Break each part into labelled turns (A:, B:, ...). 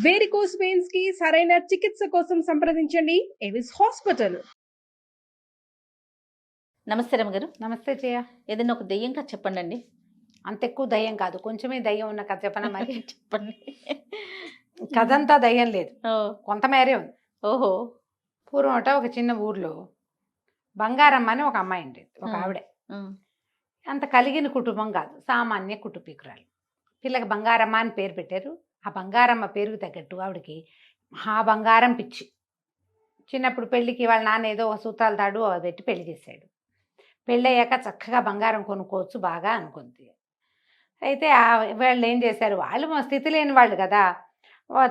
A: Varicose veins కి సరైన చికిత్స కోసం సంప్రదించండి ఎవిస్ హాస్పిటల్.
B: నమస్తే రమగారు.
C: నమస్తే జయ.
B: ఏదైనా ఒక దెయ్యం కథ చెప్పండి అండి.
C: అంత ఎక్కువ దయ్యం కాదు, కొంచెమే దయ్యం ఉన్న కథ చెప్పనా మరి?
B: చెప్పండి.
C: కథ అంతా దయ్యం లేదు, కొంతమేరే ఉంది.
B: ఓహో.
C: పూర్వం ఒక చిన్న ఊర్లో బంగారమ్మ అని ఒక అమ్మాయి ఉండేది, ఒక ఆవిడ. అంత కలిగిన కుటుంబం కాదు, సామాన్య కుటుంబీకురాలు. పిల్లకి బంగారమ్మ అని పేరు పెట్టారు. ఆ బంగారమ్మ పేరుకు తగ్గట్టు ఆవిడకి మహా బంగారం పిచ్చి. చిన్నప్పుడు పెళ్ళికి వాళ్ళ నాన్న ఏదో ఒక సూత్రాల తాడు పెట్టి పెళ్లి చేశాడు. పెళ్ళయ్యాక చక్కగా బంగారం కొనుక్కోవచ్చు బాగా అనుకుంది. అయితే వాళ్ళు ఏం చేశారు, వాళ్ళు స్థితి లేని వాళ్ళు కదా,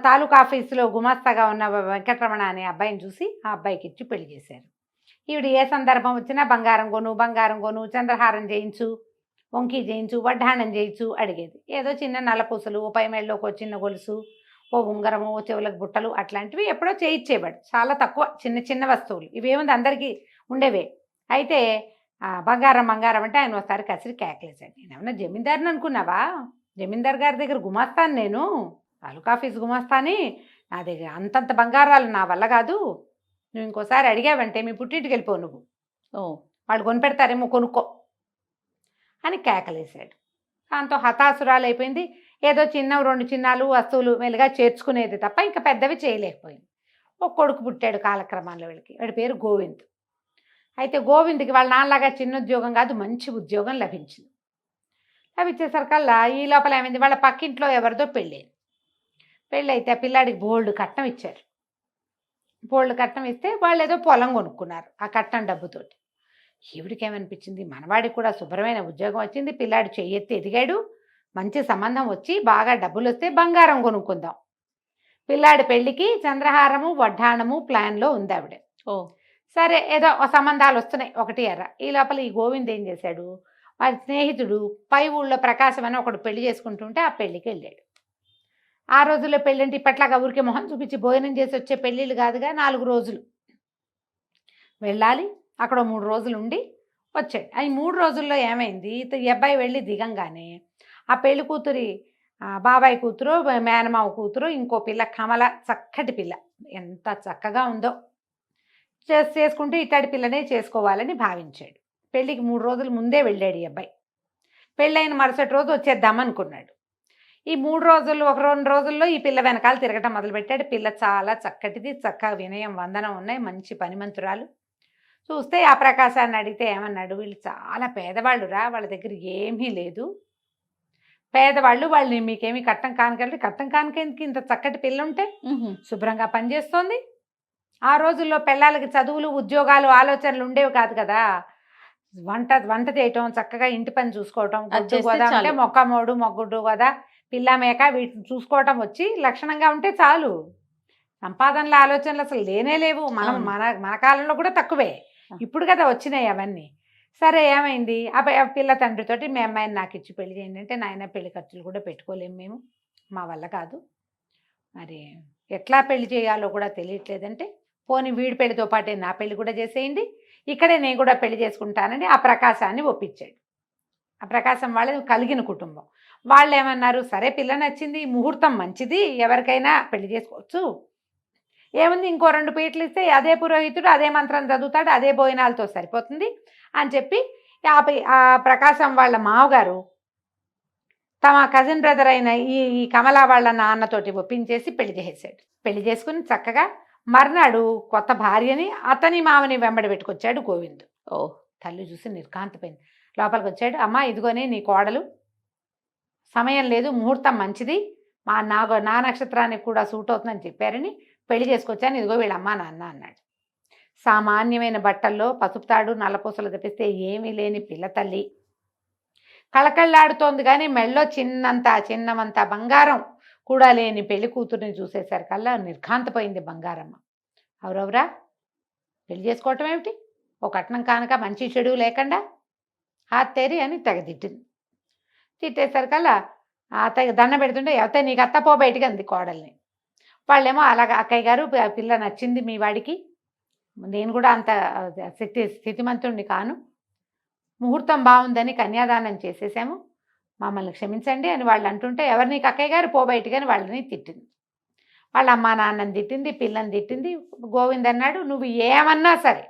C: తాలూకా ఆఫీసులో గుమాస్తాగా ఉన్న వెంకటరమణ అనే అబ్బాయిని చూసి ఆ అబ్బాయికి ఇచ్చి పెళ్లి చేశారు. ఈవిడ ఏ సందర్భం వచ్చినా బంగారం కొను, చంద్రహారం చేయించు, వంకీ చేయించు, వడ్డాణం చేయించు అడిగేది. ఏదో చిన్న నల్లపూసలు, ఓ పైమేళ్ళలోకి చిన్న గొలుసు, ఓ ఉంగరము, ఓ చెవులకు బుట్టలు అట్లాంటివి ఎప్పుడో చేయించేవాడు. చాలా తక్కువ, చిన్న చిన్న వస్తువులు. ఇవేముంది అందరికీ ఉండేవే. అయితే బంగారం అంటే ఆయన ఒకసారి కసిరి కేకలేశాడు. నేనేమన్నా జమీందారుని అనుకున్నావా? జమీందార్ గారి దగ్గర గుమాస్తాను, నేను తాలూకా ఆఫీస్ గుమాస్తాని. నా దగ్గర అంతంత బంగారాలు నా వల్ల కాదు. నువ్వు ఇంకోసారి అడిగావంటే మీ పుట్టింటికి వెళ్ళిపోవు, నువ్వు వాళ్ళు కొనిపెడతారేమో, కొనుక్కో అని కేకలేశాడు. దాంతో హతాసురాలు అయిపోయింది. ఏదో రెండు చిన్నాలు వస్తువులు మెల్లిగా చేర్చుకునేది తప్ప ఇంకా పెద్దవి చేయలేకపోయింది. ఒక కొడుకు పుట్టాడు కాలక్రమంలో వీళ్ళకి. వాడి పేరు గోవింద్. అయితే గోవింద్కి వాళ్ళ నాన్నలాగా చిన్న ఉద్యోగం కాదు, మంచి ఉద్యోగం లభించింది. లభించేసరికల్లా ఈ లోపల ఏమైంది, వాళ్ళ పక్కింట్లో ఎవరిదో పెళ్ళి అయితే ఆ పిల్లాడికి బోల్డ్ కట్నం ఇచ్చారు. బోల్డ్ కట్నం ఇస్తే వాళ్ళు ఏదో పొలం కొనుక్కున్నారు ఆ కట్నం డబ్బుతోటి. ఈవిడికి ఏమనిపించింది, మనవాడికి కూడా శుభ్రమైన ఉద్యోగం వచ్చింది, పిల్లాడు చెయ్యెత్తి ఎదిగాడు, మంచి సంబంధం వచ్చి బాగా డబ్బులు వస్తే బంగారం కొనుక్కుందాం. పిల్లాడి పెళ్ళికి చంద్రహారము, వడ్డాణము ప్లాన్లో ఉంది ఆవిడ. సరే, ఏదో సంబంధాలు వస్తున్నాయి ఒకటి ఎర్ర. ఈ లోపల ఈ గోవింద్ ఏం చేశాడు, వాడి స్నేహితుడు పై ఊళ్ళో ప్రకాశం అని ఒకడు పెళ్లి చేసుకుంటుంటే ఆ పెళ్లికి వెళ్ళాడు. ఆ రోజుల్లో పెళ్ళంటే ఇప్పట్లాగా ఊరికే మొహం చూపించి భోజనం చేసి వచ్చే పెళ్ళిళ్ళు కాదుగా, 4 రోజులు వెళ్ళాలి. అక్కడ 3 రోజులు ఉండి వచ్చాడు. ఈ 3 రోజుల్లో ఏమైంది, ఈ అబ్బాయి వెళ్ళి దిగంగానే ఆ పెళ్లి కూతురి బాబాయ్ కూతురు, మేనమావ కూతురు, ఇంకో పిల్ల కమల, చక్కటి పిల్ల, ఎంత చక్కగా ఉందో, చేసుకుంటూ ఇట్లాంటి పిల్లనే చేసుకోవాలని భావించాడు. పెళ్ళికి 3 రోజుల ముందే వెళ్ళాడు ఈ అబ్బాయి. పెళ్ళైన మరుసటి రోజు వచ్చేద్దామనుకున్నాడు. ఈ 3 రోజులు 2 రోజుల్లో ఈ పిల్ల వెనకాల తిరగటం మొదలుపెట్టాడు. పిల్ల చాలా చక్కటిది, చక్కగా వినయం వందనం ఉన్నాయి, మంచి పనిమంతురాలు. చూస్తే ఆ ప్రకాశాన్ని అడిగితే ఏమన్నాడు, వీళ్ళు చాలా పేదవాళ్ళు రా, వాళ్ళ దగ్గర ఏమీ లేదు, పేదవాళ్ళు, వాళ్ళు మీకేమీ కట్టం కానుకంటే, కట్టం కానుకేందుకు, ఇంత చక్కటి పిల్ల ఉంటే శుభ్రంగా పనిచేస్తోంది. ఆ రోజుల్లో పిల్లలకి చదువులు, ఉద్యోగాలు, ఆలోచనలు ఉండేవి కాదు కదా. వంట చేయటం, చక్కగా ఇంటి పని చూసుకోవటం, గొడ్డు గోదా అంటే మొక్కమోడు మొగ్గుడు కదా, పిల్ల మేక వీటిని చూసుకోవటం వచ్చి లక్షణంగా ఉంటే చాలు. సంపాదనల ఆలోచనలు అసలు లేనే లేవు. మన కాలంలో కూడా తక్కువే, ఇప్పుడు కదా వచ్చినాయి అవన్నీ. సరే, ఏమైంది, ఆ పిల్ల తండ్రితోటి మీ అమ్మాయిని నాకు ఇచ్చి పెళ్లి చేయండి అంటే, నాయన పెళ్లి ఖర్చులు కూడా పెట్టుకోలేము మేము, మా వల్ల కాదు, మరి ఎట్లా పెళ్లి చేయాలో కూడా తెలియట్లేదంటే, పోనీ వీడి పెళ్లితో పాటే నా పెళ్లి కూడా చేసేయండి, ఇక్కడే నేను కూడా పెళ్లి చేసుకుంటానని ఆ ప్రకాశాన్ని ఒప్పించాడు. ఆ ప్రకాశం వాళ్ళది కలిగిన కుటుంబం. వాళ్ళు ఏమన్నారు, సరే పిల్ల నచ్చింది, ముహూర్తం మంచిది, ఎవరికైనా పెళ్లి చేసుకోవచ్చు, ఏముంది, ఇంకో 2 పీటలు ఇస్తే అదే పురోహితుడు అదే మంత్రం చదువుతాడు, అదే భోజనాలతో సరిపోతుంది అని చెప్పి ఆ ప్రకాశం వాళ్ళ మావగారు తమ కజిన్ బ్రదర్ అయిన ఈ కమల వాళ్ళ నాన్నతోటి ఒప్పించేసి పెళ్లి చేసేసాడు. పెళ్లి చేసుకుని చక్కగా మర్నాడు కొత్త భార్యని అతని మామని వెంబడి పెట్టుకొచ్చాడు గోవింద్. తల్లి చూసి నిర్కాంతపోయింది. లోపలికి వచ్చాడు, అమ్మ ఇదిగోనే నీ కోడలు, సమయం లేదు, ముహూర్తం మంచిది, నా నక్షత్రానికి కూడా సూట్ అవుతుందని చెప్పారని పెళ్లి చేసుకొచ్చాను, ఇదిగో వీళ్ళ అమ్మా నాన్న అన్నాడు. సామాన్యమైన బట్టల్లో పసుపు తాడు, నల్లపూసలు తెప్పిస్తే ఏమీ లేని పిల్ల తల్లి కళకళ్ళాడుతోంది, కానీ మెళ్ళో చిన్నమంత బంగారం కూడా లేని పెళ్లి కూతుర్ని చూసేసరికల్లా నిర్ఘాంతపోయింది బంగారమ్మ. ఎవరెవరా పెళ్లి చేసుకోవటం ఏమిటి, ఓ కట్నం కానుక మంచి చెడు లేకుండా హాత్తేరి అని తెగదిట్టింది. తిట్టేసరికల్లా అత్తయ్య దండం పెడుతుంటే, ఎవతే నీకు అత్త పో బయటికి అంది కోడల్ని. వాళ్ళేమో అలాగ, అక్కయ్య గారు పిల్ల నచ్చింది మీ వాడికి, నేను కూడా అంత స్థితిమంతుణ్ణి కాను, ముహూర్తం బాగుందని కన్యాదానం చేసేసాము, మమ్మల్ని క్షమించండి అని వాళ్ళు అంటుంటే, ఎవరు నీకు అక్కయ్య గారు పో బయటికి అని వాళ్ళని తిట్టింది. వాళ్ళ అమ్మా నాన్నని తిట్టింది, పిల్లని తిట్టింది. గోవింద్ అన్నాడు, నువ్వు ఏమన్నా సరే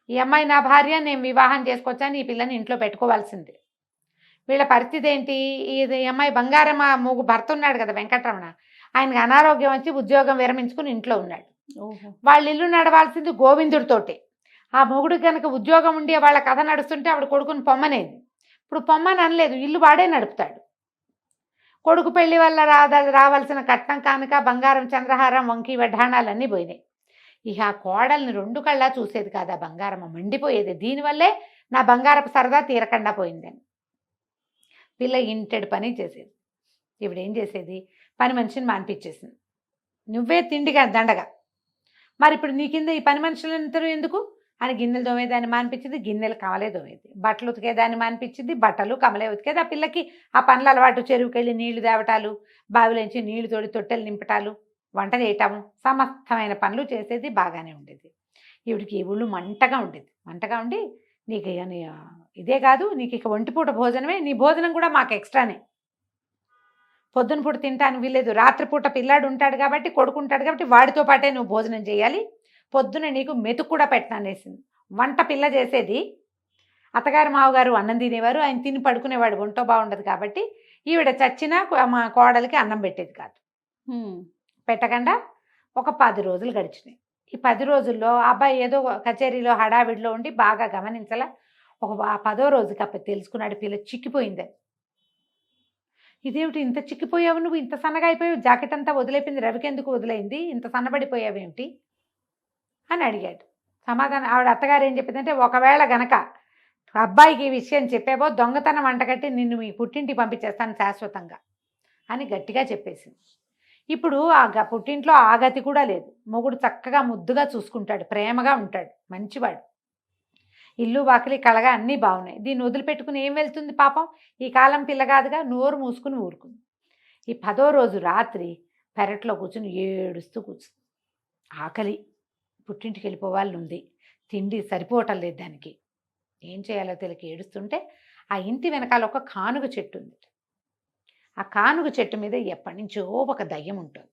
C: ఈ అమ్మాయి నా భార్య, నేను వివాహం చేసుకొచ్చాను, ఈ పిల్లని ఇంట్లో పెట్టుకోవాల్సిందే. వీళ్ళ పరిస్థితి ఏంటి? ఈ అమ్మాయి బంగారం భర్త ఉన్నాడు కదా వెంకటరమణ, ఆయనకి అనారోగ్యం వచ్చి ఉద్యోగం విరమించుకుని ఇంట్లో ఉన్నాడు. వాళ్ళ ఇల్లు నడవాల్సింది గోవిందుడితోటే. ఆ మొగుడు కనుక ఉద్యోగం ఉండి వాళ్ళ కథ నడుస్తుంటే ఆవిడ కొడుకుని పొమ్మనేది. ఇప్పుడు పొమ్మని అనలేదు, ఇల్లు వాడే నడుపుతాడు. కొడుకు పెళ్లి వల్ల రావాల్సిన కట్నం కానుక, బంగారం, చంద్రహారం, వంకి వడ్డాణాలన్నీ పోయినాయి. ఇక ఆ కోడల్ని 2 కళ్ళా చూసేది కాదు, ఆ బంగారం మండిపోయేది. దీనివల్లే నా బంగారపు సరదా తీరకుండా పోయిందని. పిల్ల ఇంటెడు పని చేసేది. ఇప్పుడు ఏం చేసేది? పని మనిషిని మానిపించేసింది. నువ్వే తిండిగా దండగా, మరి ఇప్పుడు నీ కింద ఈ పని మనుషులందరూ ఎందుకు అని గిన్నెలు దోమేదాన్ని మానిపించింది, గిన్నెలు కమలే దోమేది. బట్టలు ఉతికేదాన్ని మానిపించింది, బట్టలు కమలే ఉతికేది. ఆ పిల్లకి ఆ పనుల అలవాటు, చెరువుకెళ్ళి నీళ్లు తేవటాలు, బావిలోంచి నీళ్లు తోడి తొట్టెలు నింపటాలు, వంట చేయటము, సమస్తమైన పనులు చేసేది, బాగానే ఉండేది. ఈవిడికి ఈ ఊళ్ళు మంటగా ఉండి, నీకు ఇదే కాదు, నీకు ఇక ఒంటిపూట భోజనమే, నీ భోజనం కూడా మాకు ఎక్స్ట్రానే. పొద్దున పూట తింటాను వీలేదు, రాత్రిపూట పిల్లాడు ఉంటాడు కాబట్టి, కొడుకుంటాడు కాబట్టి వాడితో పాటే నువ్వు భోజనం చేయాలి. పొద్దున నీకు మెతుకు కూడా పెట్టననేసింది. వంట పిల్ల చేసేది, అత్తగారు మావగారు అన్నం తినేవారు, ఆయన తిని పడుకునేవాడు, ఒంటో బాగుండదు కాబట్టి ఈవిడ చచ్చినా మా కోడలికి అన్నం పెట్టేది కాదు. పెట్టకుండా ఒక 10 రోజులు గడిచినాయి. ఈ 10 రోజుల్లో అబ్బాయి ఏదో కచేరీలో హడావిడిలో ఉండి బాగా గమనించలా. ఒక 10వ రోజుకి అప్పుడు తెలుసుకున్నాడు పిల్ల చిక్కిపోయిందని. ఇదేమిటి ఇంత చిక్కిపోయావు, నువ్వు ఇంత సన్నగా అయిపోయావు, జాకెట్ అంతా వదిలేపింది, రవికెందుకు వదిలేయింది, ఇంత సన్నబడిపోయావేమిటి అని అడిగాడు. సమాధానం ఆవిడ అత్తగారు ఏం చెప్పిందంటే, ఒకవేళ గనక అబ్బాయికి ఈ విషయం చెప్పావో దొంగతనం వంటగట్టి నిన్ను మీ పుట్టింటికి పంపించేస్తాను శాశ్వతంగా అని గట్టిగా చెప్పేసింది. ఇప్పుడు పుట్టింట్లో ఆ గతి కూడా లేదు. మొగుడు చక్కగా ముద్దుగా చూసుకుంటాడు, ప్రేమగా ఉంటాడు, మంచివాడు, ఇల్లు వాకిలి కళగా అన్నీ బాగున్నాయి. దీన్ని వదిలిపెట్టుకుని ఏం వెళ్తుంది పాపం, ఈ కాలం పిల్ల కాదుగా, నోరు మూసుకుని ఊరుకుంది. ఈ 10వ రోజు రాత్రి పెరట్లో కూర్చుని ఏడుస్తూ కూర్చుంది. ఆకలి, పుట్టింటికి వెళ్ళిపోవాలని ఉంది, తిండి సరిపోవటం లేదు దానికి, ఏం చేయాలో తెలియక ఏడుస్తుంటే ఆ ఇంటి వెనకాల ఒక కానుగ చెట్టు ఉంది. ఆ కానుగ చెట్టు మీద ఎప్పటి నుంచో ఒక దయ్యం ఉంటుంది.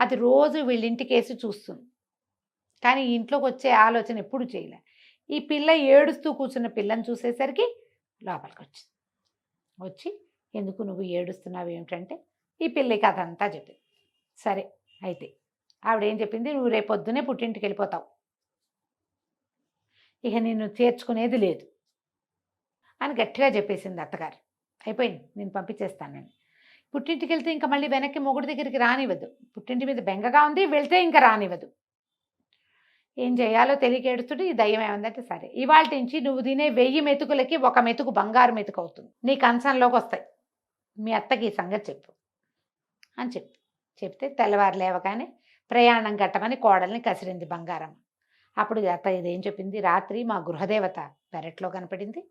C: అది రోజు వీళ్ళింటికేసి చూస్తుంది, కానీ ఇంట్లోకి వచ్చే ఆలోచన ఎప్పుడు చేయలే. ఈ పిల్ల ఏడుస్తూ కూర్చున్న పిల్లని చూసేసరికి లోపలికి వచ్చి ఎందుకు నువ్వు ఏడుస్తున్నావు ఏమిటంటే ఈ పిల్లకి అదంతా చెప్పింది. సరే అయితే ఆవిడేం చెప్పింది, నువ్వు రేపు పొద్దునే పుట్టింటికి వెళ్ళిపోతావు, ఇక నిన్ను చేర్చుకునేది లేదు అని గట్టిగా చెప్పేసింది అత్తగారు. అయిపోయింది, నేను పంపించేస్తాను. నేను పుట్టింటికి వెళ్తే ఇంకా మళ్ళీ వెనక్కి మొగుడి దగ్గరికి రానివ్వదు, పుట్టింటి మీద బెంగగా ఉంది, వెళ్తే ఇంకా రానివ్వదు. ఏం చేయాలో తెలియక ఏడుస్తుంటే ఈ దయ్యం ఏమందంటే, సరే ఇవాళ నుంచి నువ్వు తినే 1000 మెతుకులకి 1 మెతుకు బంగారు మెతుకు అవుతుంది, నీ కంచంలోకి వస్తాయి, మీ అత్తకి ఈ సంగతి చెప్పు అని చెప్తే తెల్లవారు లేవగానే ప్రయాణం కట్టమని కోడల్ని కసిరింది బంగారం. అప్పుడు అత్త ఇదేం చెప్పింది, రాత్రి మా గృహదేవత పెరట్లో కనపడింది,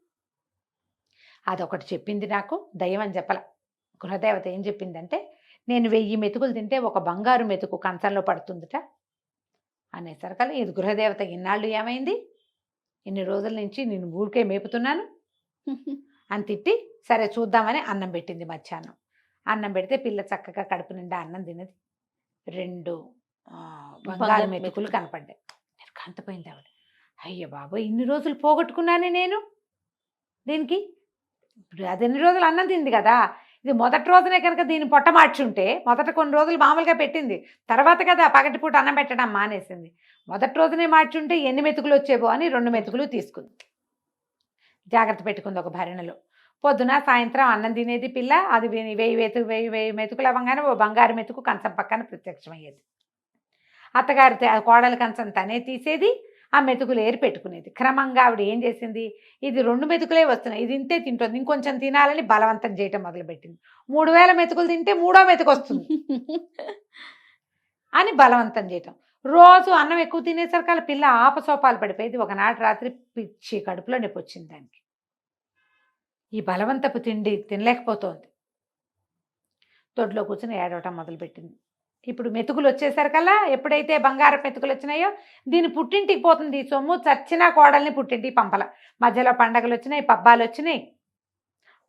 C: అదొకటి చెప్పింది నాకు, దయ్యం అని చెప్పల. గృహదేవత ఏం చెప్పిందంటే, నేను 1000 మెతుకులు తింటే 1 బంగారు మెతుకు కంచంలో పడుతుందిట అనేసరికల్లా ఇది గృహదేవత ఇన్నాళ్ళు ఏమైంది, ఇన్ని రోజుల నుంచి నేను ఊరికే మేపుతున్నాను అని తిట్టి, సరే చూద్దామని అన్నం పెట్టింది. మధ్యాహ్నం అన్నం పెడితే పిల్ల చక్కగా కడుపు నిండా అన్నం తినది. 2 బంగారు మెతుకులు కనపడ్డాయి. కంతపోయింది ఆవిడ. అయ్య బాబోయ్, ఇన్ని రోజులు పోగొట్టుకున్నానే నేను దీనికి. ఇప్పుడు అది ఎన్ని రోజులు అన్నం తింది కదా, ఇది మొదటి రోజునే కనుక దీన్ని పొట్ట మార్చుంటే, మొదట కొన్ని రోజులు మామూలుగా పెట్టింది, తర్వాత కదా పగటిపూట అన్నం పెట్టడం మానేసింది. మొదటి రోజునే మార్చుంటే ఎన్ని మెతుకులు వచ్చేవో అని 2 మెతుకులు తీసుకుంది, జాగ్రత్త పెట్టుకుంది ఒక భరణలో. పొద్దున సాయంత్రం అన్నం తినేది పిల్ల. అది 1000 మెతుకులు అవ్వగానే ఓ బంగారు మెతుకు కంచం పక్కన ప్రత్యక్షమయ్యేది. అత్తగారి కోడల కంచం తనే తీసేది, ఆ మెతుకులు ఏరి పెట్టుకునేది. క్రమంగా ఆవిడ ఏం చేసింది, ఇది 2 మెతుకులే వస్తున్నాయి, ఇది ఇంతే తింటుంది, ఇంకొంచెం తినాలని బలవంతం చేయటం మొదలుపెట్టింది. 3000 మెతుకులు తింటే 3వ మెతుకు వస్తుంది అని బలవంతం చేయటం. రోజు అన్నం ఎక్కువ తినేసరికి వాళ్ళ పిల్ల ఆపసోపాలు పడిపోయేది. ఒకనాటి రాత్రి పిచ్చి కడుపులో నొప్పి వచ్చింది దానికి. ఈ బలవంతపు తిండి తినలేకపోతోంది. దొడ్లో కూర్చొని ఏడవటం మొదలుపెట్టింది. ఇప్పుడు మెతుకులు వచ్చేసరికల్లా, ఎప్పుడైతే బంగారు మెతుకులు వచ్చినాయో దీని పుట్టింటికి పోతుంది. సొమ్ము చచ్చినా కోడల్ని పుట్టింటికి పంపల. మధ్యలో పండగలు వచ్చినాయి, పబ్బాలు వచ్చినాయి,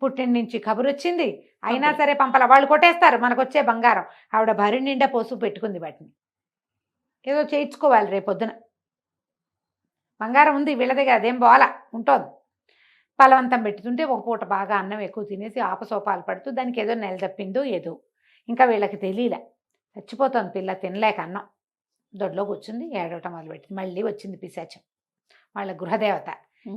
C: పుట్టింటి నుంచి కబురు వచ్చింది, అయినా
B: పంపరు.
C: సరే పంపల, వాళ్ళు కొట్టేస్తారు మనకు వచ్చే బంగారం. ఆవిడ భరి నిండా పసుపు పెట్టుకుంది వాటిని, ఏదో చేయించుకోవాలి రేపొద్దున. బంగారం ఉంది వీళ్ళ దగ్గర, అదేం బోల ఉంటుంది. బలవంతం పెట్టుతుంటే ఒక పూట బాగా అన్నం ఎక్కువ తినేసి ఆపసోపాలు పడుతూ దానికి ఏదో నెల తప్పిందో ఏదో, ఇంకా వీళ్ళకి తెలియలే. చచ్చిపోతుంది పిల్ల తినలేక అన్నం. దొడ్లో కూర్చుంది, ఏడవటం మొదలుపెట్టింది. మళ్ళీ వచ్చింది పిశాచం, వాళ్ళ గృహదేవత.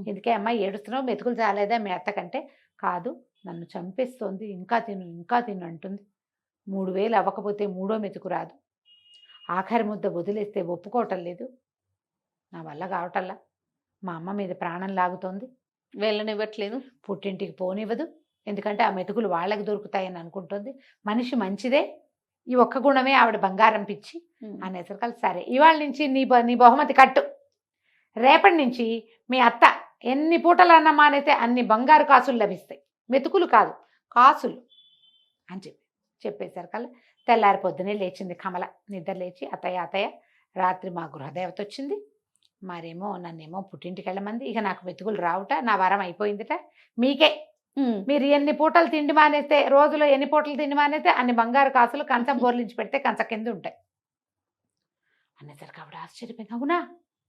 C: ఎందుకే అమ్మాయి ఏడుస్తున్నావు, మెతుకులు చాలేదా మీ అత్తకంటే? కాదు, నన్ను చంపేస్తోంది, ఇంకా తిను ఇంకా తిను అంటుంది. 3000 అవ్వకపోతే మూడో మెతుకు రాదు, ఆఖరి ముద్ద వదిలేస్తే ఒప్పుకోవటం లేదు, నా వల్ల కావటల్లా, మా అమ్మ మీద ప్రాణం లాగుతోంది,
B: వెళ్ళనివ్వట్లేదు.
C: పుట్టింటికి పోనివ్వదు, ఎందుకంటే ఆ మెతుకులు వాళ్ళకి దొరుకుతాయని అనుకుంటుంది. మనిషి మంచిదే, ఈ ఒక్క గుణమే ఆవిడ బంగారం పిచ్చి అనేసరికి సరే ఇవాళ నుంచి నీ బహుమతి కట్టు, రేపటి నుంచి మీ అత్త ఎన్ని పూటలు అన్న మానైతే అన్ని బంగారు కాసులు లభిస్తాయి, మెతుకులు కాదు కాసులు అని చెప్పేసరికల్లా తెల్లారి పొద్దునే లేచింది కమల. నిద్ర లేచి అత్తయ్య అత్తయ్య రాత్రి మా గృహదేవత వచ్చింది, మరేమో నన్నేమో పుట్టింటికి వెళ్ళమంది, ఇక నాకు మెతుకులు రావుట, నా వరం అయిపోయిందిట, మీకే మీరు ఎన్ని పూటలు తిండి మానేస్తే, రోజులో ఎన్ని పూటలు తిండి మానేస్తే అన్ని బంగారు కాసులు కంచం బోర్లించి పెడితే కంచ కింద ఉంటాయి అనేసరికి ఆవిడ ఆశ్చర్యపోయింది. అవునా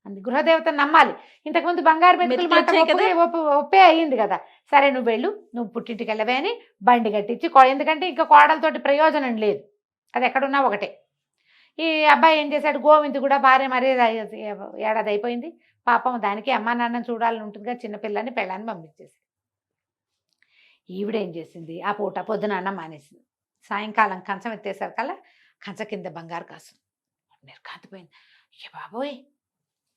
C: అంది, గృహదేవతను నమ్మాలి, ఇంతకుముందు బంగారు మెతుకులు మాట ఒప్పే అయ్యింది కదా, సరే నువ్వు వెళ్ళు, నువ్వు పుట్టింటికి వెళ్ళవే అని బండి కట్టించి, ఎందుకంటే ఇంకా కోడలతోటి ప్రయోజనం లేదు, అది ఎక్కడున్నా ఒకటే. ఈ అబ్బాయి ఏం చేశాడు, గోవింద్ కూడా భార్య మరీ ఏడాది అయిపోయింది పాపం, దానికి అమ్మా నాన్నని చూడాలని ఉంటుందిగా, చిన్నపిల్లని పెళ్ళాన్ని పంపించేసి. ఈవిడేం చేసింది, ఆ పూట పొద్దున అన్నం మానేసింది, సాయంకాలం కంచం ఎత్తేసరికల్లా కంచ కింద బంగారు కాసు. నిర్ఘాంతపోయింది, అయ్య బాబోయ్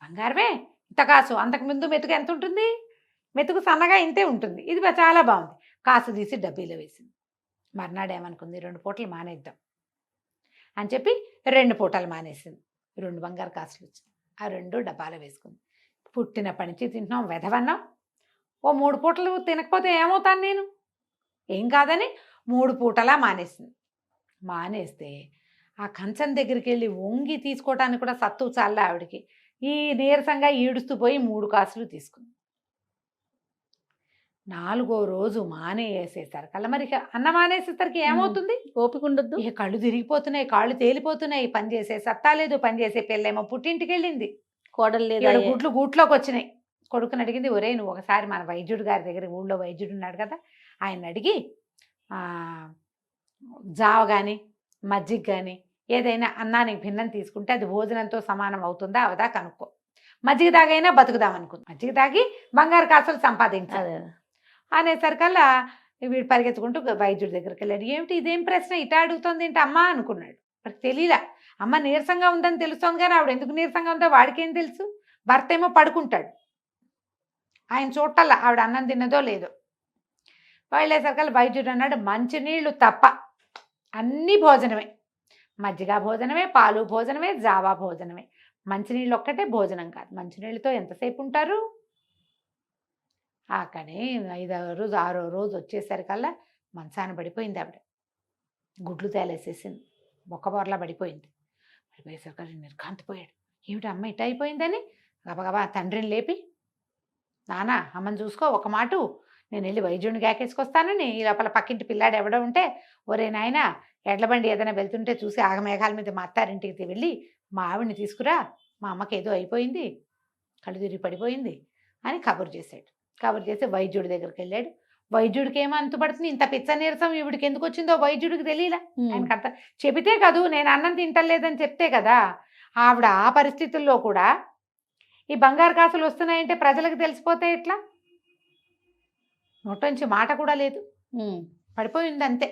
C: బంగారమే ఇంత కాసు, అంతకుముందు మెతుకు ఎంత ఉంటుంది, మెతుకు సన్నగా ఇంతే ఉంటుంది, ఇది చాలా బాగుంది. కాసు తీసి డబ్బీలో వేసింది. మర్నాడు ఏమనుకుంది, 2 పూటలు మానేద్దాం అని చెప్పి 2 పూటలు మానేసింది. 2 బంగారు కాసులు వచ్చింది, ఆ 2 డబ్బాలో వేసుకుంది. పుట్టినప్పటి నుంచి తింటున్నాం వెధవన్నాం, ఓ 3 పూటలు తినకపోతే ఏమవుతాను నేను, ఏం కాదని 3 పూటలా మానేసింది. మానేస్తే ఆ కంచం దగ్గరికి వెళ్ళి వంగి తీసుకోవటానికి కూడా సత్తు చాలే ఆవిడికి. ఈ నీరసంగా ఈడుస్తూ పోయి 3 కాసులు తీసుకుంది. 4వ రోజు మానేసేసరికల్లా, మరి అన్నం మానేసేసరికి ఏమవుతుంది,
B: ఓపిక ఉండద్దు,
C: ఇక కళ్ళు తిరిగిపోతున్నాయి, కాళ్ళు తేలిపోతున్నాయి, పని చేసే సత్తా లేదు, పని చేసే పిల్లేమో పుట్టింటికి వెళ్ళింది,
B: కోడలు లేదా,
C: గుడ్లు గూట్లోకి వచ్చినాయి. కొడుకుని అడిగింది, ఒరే నువ్వు ఒకసారి మన వైద్యుడు గారి దగ్గర, ఊళ్ళో వైద్యుడు ఉన్నాడు కదా, ఆయన అడిగి జావ కానీ మజ్జిగ కానీ ఏదైనా అన్నానికి భిన్నం తీసుకుంటే అది భోజనంతో సమానం అవుతుందా అవదా కనుక్కో, మజ్జిగ తాగైనా బతుకుదాం అనుకుంది, మజ్జిగ తాగి బంగారు కాసులు సంపాదించాలి అనేసరికల్లా వీడు పరిగెత్తుకుంటూ వైద్యుడి దగ్గరికి వెళ్ళాడు. ఏమిటి ఇదేం ప్రశ్న ఇటా అడుగుతుంది ఏంటి అమ్మ అనుకున్నాడు, వాడికి తెలియలా. అమ్మ నీరసంగా ఉందని తెలుస్తోంది కానీ ఆవిడ ఎందుకు నీరసంగా ఉందో వాడికేం తెలుసు. భర్త ఏమో పడుకుంటాడు, ఆయన చూడటల్లా ఆవిడ అన్నం తిన్నదో లేదో. వెళ్ళేసరికల్లా వైద్యుడు అన్నాడు, మంచినీళ్ళు తప్ప అన్నీ భోజనమే, మజ్జిగ భోజనమే, పాలు భోజనమే, జావా భోజనమే, మంచినీళ్ళు ఒక్కటే భోజనం కాదు. మంచినీళ్ళతో ఎంతసేపు ఉంటారు. కానీ 5వ రోజు 6వ రోజు వచ్చేసరికల్లా మంచాన పడిపోయింది ఆవిడ, గుడ్లు తేలేసేసింది, బొక్కబోర్లా పడిపోయింది. పడిపోయేసరికల్లా నిర్ఘాంతపోయాడు, ఏమిటి అమ్మ ఇట అయిపోయిందని గబగబా తండ్రిని లేపి, నానా అమ్మని చూసుకో, ఒక మాట నేను వెళ్ళి వైద్యుడిని గాకేసుకొస్తానని, ఈ లోపల పక్కింటి పిల్లాడు ఎవడో ఉంటే, ఒరే నాయన ఎడ్లబండి ఏదైనా వెళ్తుంటే చూసి ఆగమేఘాల మీద మా అత్తారింటికి వెళ్ళి మా ఆవిడ్ని తీసుకురా, మా అమ్మకి ఏదో అయిపోయింది, కళ్ళు తిరిగి పడిపోయింది అని కబురు చేశాడు. కబురు చేసి వైద్యుడి దగ్గరికి వెళ్ళాడు. వైద్యుడికి ఏమో అంతుపడుతుంది, ఇంత పిచ్చ నీరసం ఈవిడికి ఎందుకు వచ్చిందో వైద్యుడికి తెలియలా. ఆయనకు అంత చెబితే కదూ, నేను అన్నం తింటలేదని చెప్తే కదా. ఆవిడ ఆ పరిస్థితుల్లో కూడా ఈ బంగారు కాసులు వస్తున్నాయంటే ప్రజలకు తెలిసిపోతే ఎట్లా, నోట్లోంచి మాట కూడా లేదు, పడిపోయింది అంతే.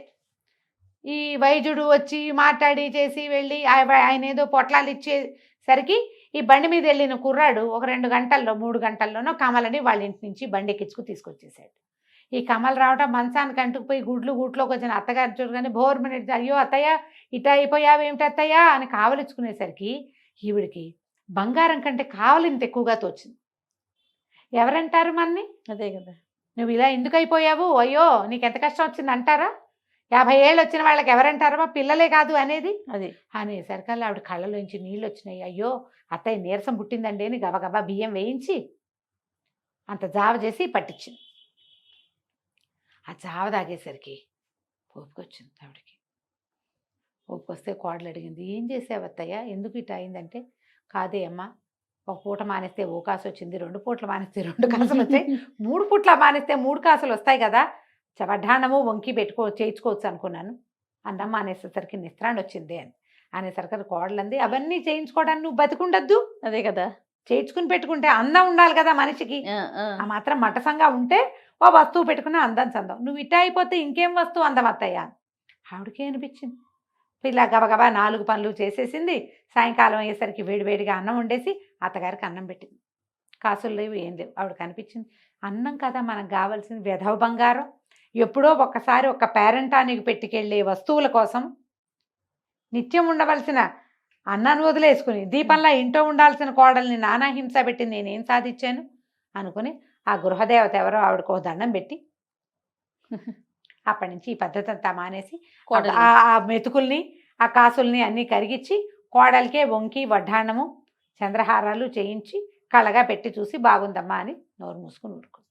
C: ఈ వైద్యుడు వచ్చి మాట్లాడి చేసి వెళ్ళి ఆయన ఏదో పొట్లాలు ఇచ్చేసరికి ఈ బండి మీద వెళ్ళిన కుర్రాడు ఒక 2 గంటల్లో 3 గంటల్లోనో కమలని వాళ్ళ ఇంటి నుంచి బండి ఎక్కించుకు తీసుకొచ్చేసాడు. ఈ కమలు రావటం మంచానికి అంటుకుపోయి గూట్లోకి వచ్చిన అత్తగారు చూడగానే భోర్మని, అయ్యో అత్తయ్య ఇట అయిపోయావేమిటి అత్తయ్య అని కావలించుకునేసరికి ఈవిడికి బంగారం కంటే కావలింత ఎక్కువగా తోచింది. ఎవరంటారు మన్ని,
B: అదే కదా,
C: నువ్వు ఇలా ఎందుకు అయిపోయావు, అయ్యో నీకు ఎంత కష్టం వచ్చింది అంటారా, 50 ఏళ్ళు వచ్చిన వాళ్ళకి ఎవరంటారమ్మా, పిల్లలే కాదు అనేది.
B: అది
C: అనేసరికల్లా ఆవిడ కళ్ళలోంచి నీళ్ళు వచ్చినాయి. అయ్యో అత్తయ్య నీరసం పుట్టిందండి అని గబగబా బియ్యం వేయించి అంత జావ చేసి పట్టించింది. ఆ జావ తాగేసరికి ఓపిక వచ్చింది ఆవిడకి. ఓపిక వస్తే కోడలు అడిగింది, ఏం చేసావు అత్తయ్య, ఎందుకు ఇట్లా అయిందంటే, కాదే అమ్మా, ఒక పూట మానేస్తే ఓ కాసు వచ్చింది, 2 పూటలు మానేస్తే 2 కాసులు వచ్చాయి, 3 పూట్ల మానేస్తే 3 కాసులు వస్తాయి కదా, వడ్డాణము వంకి చేయించుకోవచ్చు అనుకున్నాను, అన్నం మానేసేసరికి నిస్త్రాన్ని వచ్చింది అని అనేసరికి కోడలంది, అవన్నీ చేయించుకోవడానికి నువ్వు బతికుండద్దు,
B: అదే కదా.
C: చేయించుకుని పెట్టుకుంటే అందం ఉండాలి కదా మనిషికి, ఆ మాత్రం మటసంగా ఉంటే ఓ వస్తువు పెట్టుకున్న అందం చందం, నువ్వు ఇట్ట అయిపోతే ఇంకేం వస్తువు అందం అత్తయ్య. ఆవిడకే అనిపించింది. పిల్ల గబగబా 4 పనులు చేసేసింది. సాయంకాలం అయ్యేసరికి వేడివేడిగా అన్నం వండేసి అత్తగారికి అన్నం పెట్టింది. కాసులు లేవు, ఏం లేవు. ఆవిడకి అనిపించింది, అన్నం కదా మనకు కావాల్సింది, వెధవ బంగారం, ఎప్పుడో ఒక్కసారి ఒక పేరెంటానికి పెట్టుకెళ్ళే వస్తువుల కోసం నిత్యం ఉండవలసిన అన్నాన్ని వదిలేసుకుని దీపంలా ఇంట్లో ఉండాల్సిన కోడల్ని నానా హింస పెట్టి నేనేం సాధించాను అనుకుని ఆ గృహదేవత ఎవరో ఆవిడకు ఒక దండం పెట్టి అప్పటి నుంచి ఈ పద్ధతి అంతా మానేసి ఆ మెతుకుల్ని ఆ కాసుల్ని అన్నీ కరిగించి కోడలికే వంకి వడ్డాణము చంద్రహారాలు చేయించి కళ్ళగా పెట్టి చూసి బాగుందమ్మా అని నోరు మూసుకుని ఊరుకుంది.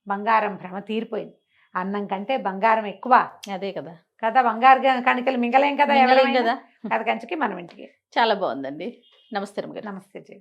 C: బంగారం భ్రమ తీరిపోయింది. అన్నం కంటే బంగారం ఎక్కువ.
B: అదే కదా
C: కదా, బంగారు కణికలు మింగలేం కదా
B: మింగలేం
C: ఎవరైనా
B: కదా.
C: కథ కంచికి మనం ఇంటికి.
B: చాలా బాగుందండి. నమస్తే రమ్య గారు.
C: నమస్తే జీ.